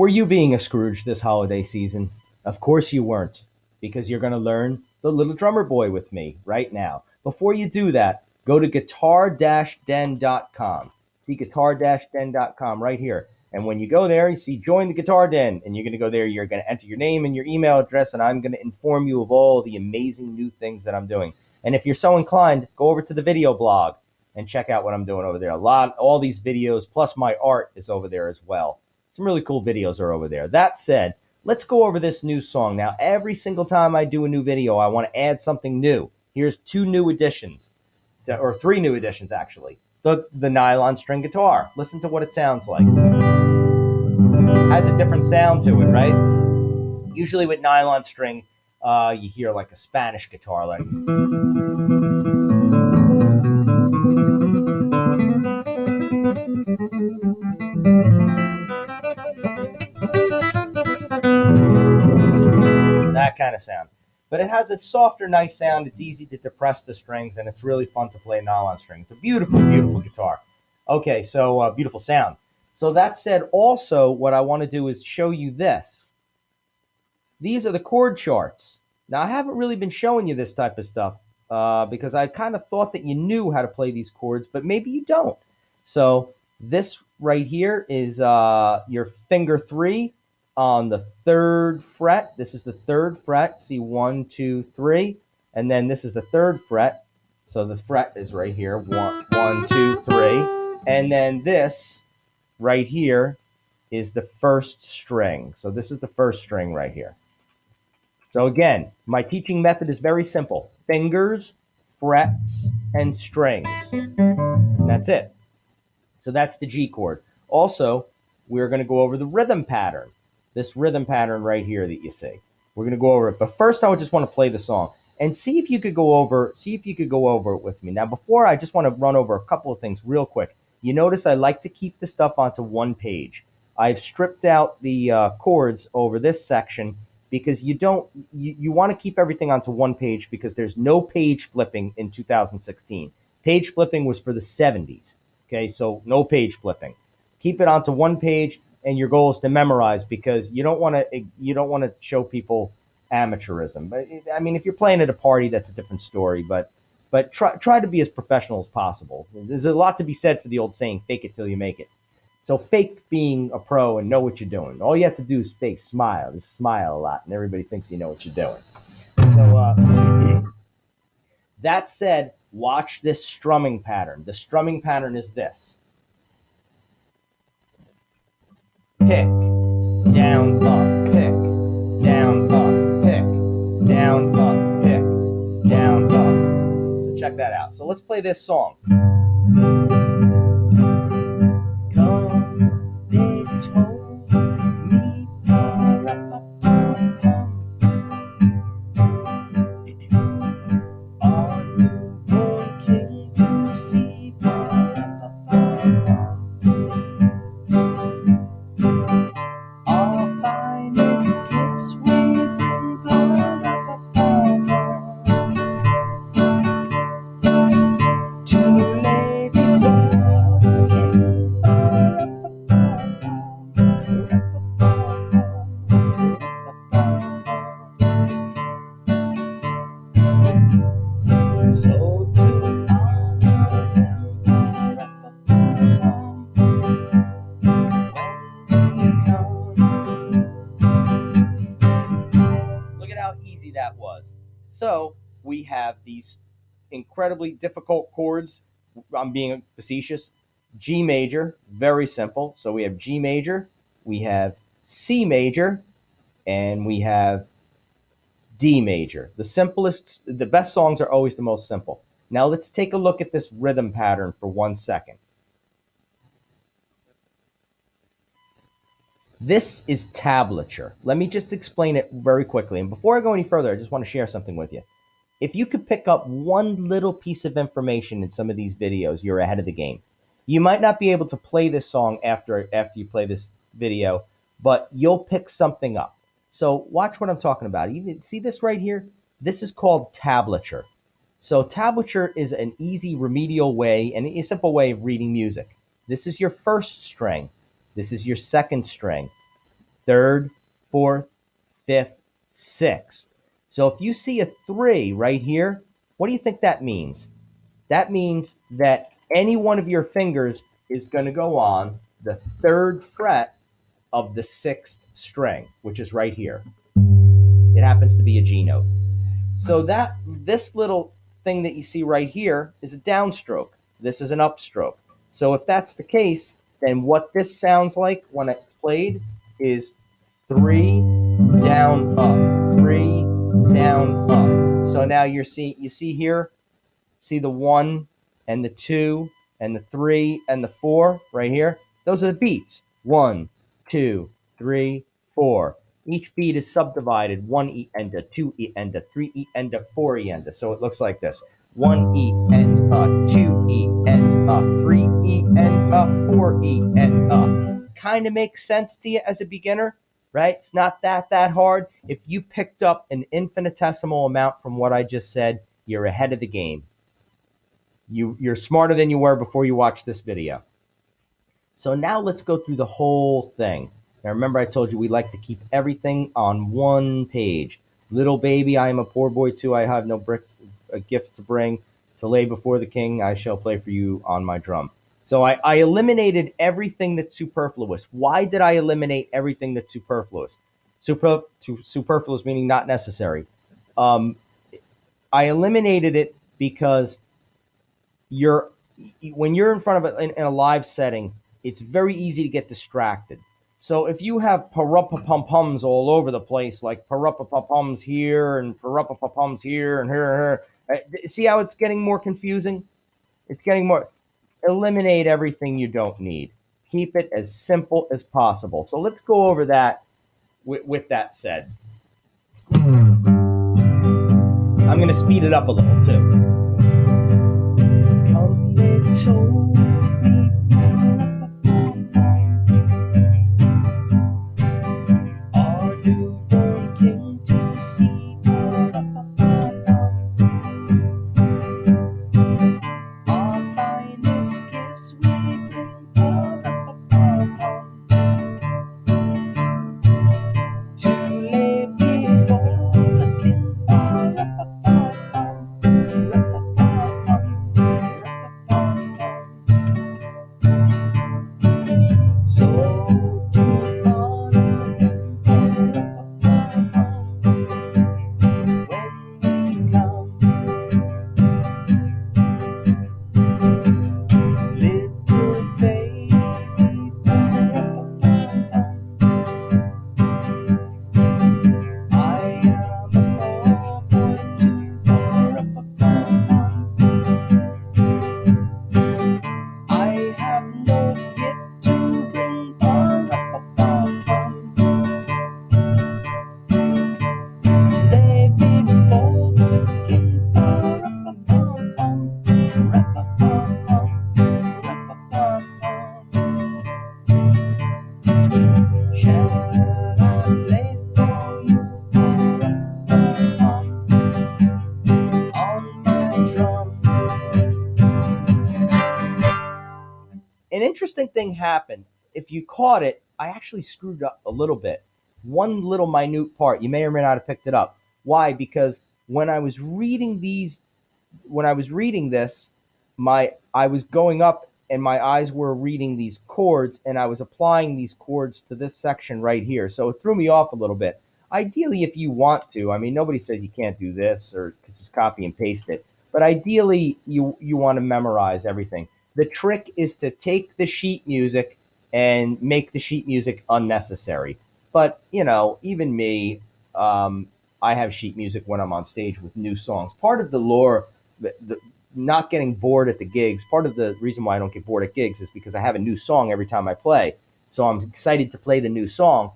Were you being a Scrooge this holiday season? Of course you weren't, because you're going to learn the Little Drummer Boy with me right now. Before you do that, go to guitar-den.com. See guitar-den.com right here. And when you go there, you see Join the Guitar Den, and you're going to go there. You're going to enter your name and your email address, and I'm going to inform you of all the amazing new things that I'm doing. And if you're so inclined, go over to the video blog and check out what I'm doing over there. All these videos, plus my art is over there as well. Some really cool videos are over there. That said, let's go over this new song. Now, every single time I do a new video, I want to add something new. Here's two new additions, or three new additions, actually. The nylon string guitar. Listen to what it sounds like. Has a different sound to it, right? Usually with nylon string, you hear like a Spanish guitar, like... that kind of sound. But it has a softer, nice sound. It's easy to depress the strings, and it's really fun to play nylon string. It's a beautiful, beautiful guitar. Okay, so beautiful sound. So that said, also what I want to do is show you this. These are the chord charts. Now, I haven't really been showing you this type of stuff because I kind of thought that you knew how to play these chords, but maybe you don't. So this right here is your finger 3 on the 3rd fret. This is the 3rd fret. See, 1, 2, 3. And then this is the 3rd fret. So the fret is right here. 1, 2, 3. And then this right here is the 1st string. So this is the 1st string right here. So again, my teaching method is very simple. Fingers, frets, and strings. And that's it. So that's the G chord. Also, we're going to go over the rhythm pattern. This rhythm pattern right here that you see. We're going to go over it. But first, I just want to play the song and see if you could go over it with me. Now, before, I just want to run over a couple of things real quick. You notice I like to keep the stuff onto one page. I've stripped out the chords over this section because you want to keep everything onto one page because there's no page flipping in 2016. Page flipping was for the 70s. Okay, so no page flipping. Keep it onto one page, and your goal is to memorize because you don't want to show people amateurism. But I mean, if you're playing at a party, that's a different story. But try to be as professional as possible. There's a lot to be said for the old saying, "Fake it till you make it." So fake being a pro and know what you're doing. All you have to do is fake smile. Just smile a lot, and everybody thinks you know what you're doing. So that said, watch this strumming pattern. The strumming pattern is this. Pick, down, up, pick, down, up, pick, down, up, pick, down, up. So check that out. So let's play this song. Come, they told me, our newborn king to see, our finest gifts we bring, to lay before the king. So to honor him, when he comes. Look at how easy that was. So we have these incredibly difficult chords. I'm being facetious. G major, very simple. So we have G major, we have C major, and we have D major. The best songs are always the most simple. Now let's take a look at this rhythm pattern for 1 second. This is tablature. Let me just explain it very quickly. And before I go any further, I just want to share something with you. If you could pick up one little piece of information in some of these videos, you're ahead of the game. You might not be able to play this song after you play this video, but you'll pick something up. So watch what I'm talking about. You see this right here? This is called tablature. So tablature is an easy remedial way and a simple way of reading music. This is your 1st string. This is your 2nd string. third, fourth, fifth, sixth. So if you see a 3 right here, what do you think that means? That means that any one of your fingers is going to go on the 3rd fret of the 6th string, which is right here. It happens to be a G note. So that this little thing that you see right here is a downstroke. This is an upstroke. So if that's the case, then what this sounds like when it's played is 3 down up, 3 down up. So now you see here, see the 1 and the 2 and the 3 and the 4 right here. Those are the beats. 1, 2, 3, 4. Each beat is subdivided 1 E enda, 2 E enda, 3 E enda, 4 E enda. So it looks like this: 1 E and 2 E and 3 E and 4 E and Kind of makes sense to you as a beginner, right? It's not that hard. If you picked up an infinitesimal amount from what I just said, you're ahead of the game. You're smarter than you were before you watched this video. So now let's go through the whole thing. Now remember, I told you we like to keep everything on one page. Little baby, I am a poor boy too. I have no gifts to bring. To lay before the king, I shall play for you on my drum. So I eliminated everything that's superfluous. Why did I eliminate everything that's superfluous? Superfluous meaning not necessary. I eliminated it because when you're in front of in a live setting, it's very easy to get distracted. So if you have paruppa-pum-pums all over the place, like paruppa-pum-pums here and paruppa-pum-pums here and here, see how it's getting more confusing? It's getting more. Eliminate everything you don't need. Keep it as simple as possible. So let's go over that with that said. I'm going to speed it up a little too. Come, little our newborn king to see. Our finest gifts we bring to lay before the king. So to honor him when we come, little baby, I am a poor boy too. I have no gift to bring. Lay before the king. Shall I play for you on my drum? An interesting thing happened. If you caught it, I actually screwed up a little bit. One little minute part. You may or may not have picked it up. Why? Because when I was reading this, I was going up and my eyes were reading these chords and I was applying these chords to this section right here. So it threw me off a little bit. Ideally, if you want to, I mean, nobody says you can't do this or just copy and paste it. But ideally, you want to memorize everything. The trick is to take the sheet music and make the sheet music unnecessary. But, even me, I have sheet music when I'm on stage with new songs. Part of the lore, the not getting bored at the gigs, part of the reason why I don't get bored at gigs is because I have a new song every time I play. So I'm excited to play the new song,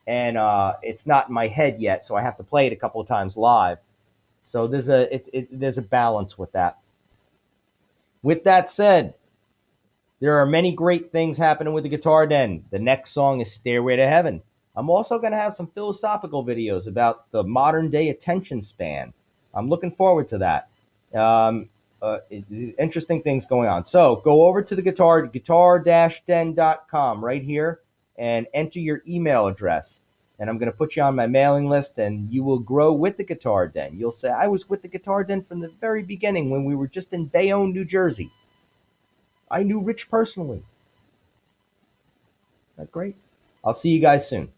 and it's not in my head yet, so I have to play it a couple of times live. So there's a balance with that. With that said, there are many great things happening with the Guitar Den. The next song is Stairway to Heaven. I'm also going to have some philosophical videos about the modern day attention span. I'm looking forward to that. Interesting things going on. So go over to the guitar-den.com right here and enter your email address. and I'm going to put you on my mailing list, and you will grow with the Guitar Den. You'll say, I was with the Guitar Den from the very beginning when we were just in Bayonne, New Jersey. I knew Rich personally. Isn't that great? I'll see you guys soon.